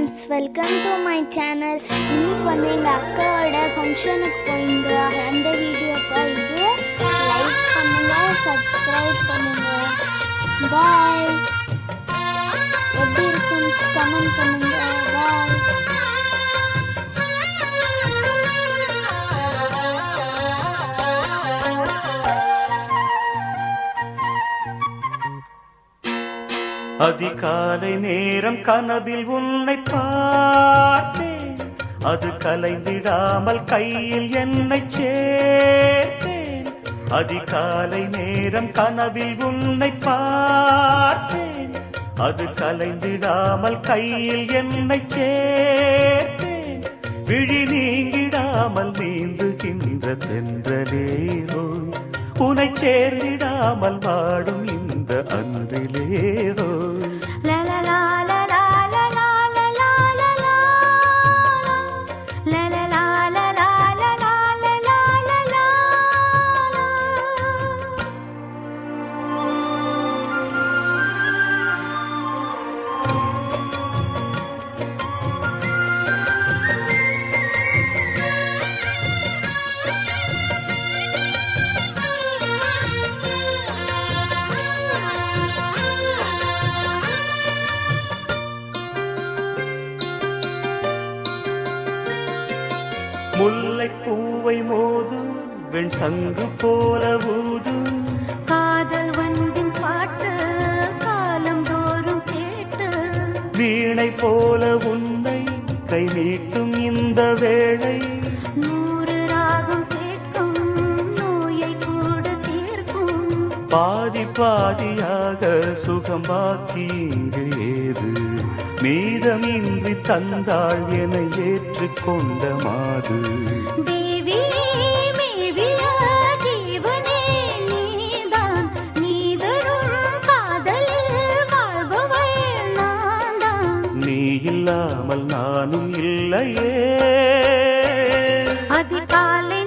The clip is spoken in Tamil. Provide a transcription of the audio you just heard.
Friends, welcome to my channel. இன்னைக்கு வந்து எங்கள் அக்காவோட ஃபங்க்ஷனுக்கு போயிருந்தோம். அந்த வீடியோ தான் இது. லைக் பண்ணுங்கள், சப்ஸ்கிரைப் பண்ணுங்கள். பாய். எப்படி இருக்குன்னு கமெண்ட் பண்ணுங்கள். பாய். அதிகாலை நேரம் கனவில் உன்னை பார்த்தேன், அது கலைந்திடாமல் கையில் என்னை சேர்த்தேன். அதிகாலை நேரம் கனவில் உன்னை பார்த்தேன், அது கலைந்திடாமல் கையில் என்னை சேர்த்தேன். விழி நீங்கிடாமல் நீந்துகின்ற தென்றலேரோ, உனை சேர்ந்திடாமல் வாடும் இந்த அன்றிலேரோ. முல்லை பூவை மோது வெண் சங்கு போல ஊது, காதல் வந்தின் பாட்டு காலம் தோறும் கேட்டு, வீணை போல உன்னை கை நீட்டும் இந்த வேளை, நூறு ராகம் கேட்கும் நோயை கூட தீர்க்கும். பாதி பாதியாக சுகம் பாக்கி இங்கு ஏது, மீதமின்றி தந்தாள் என ஏற்றுக்கொண்ட மாது. தேவி மேவிய ஜீவனே நீதான், நீதரும் காதலில் வாழ்பவள் நான்தான். நீ இல்லாமல் நானும் இல்லையே. அதிகாலை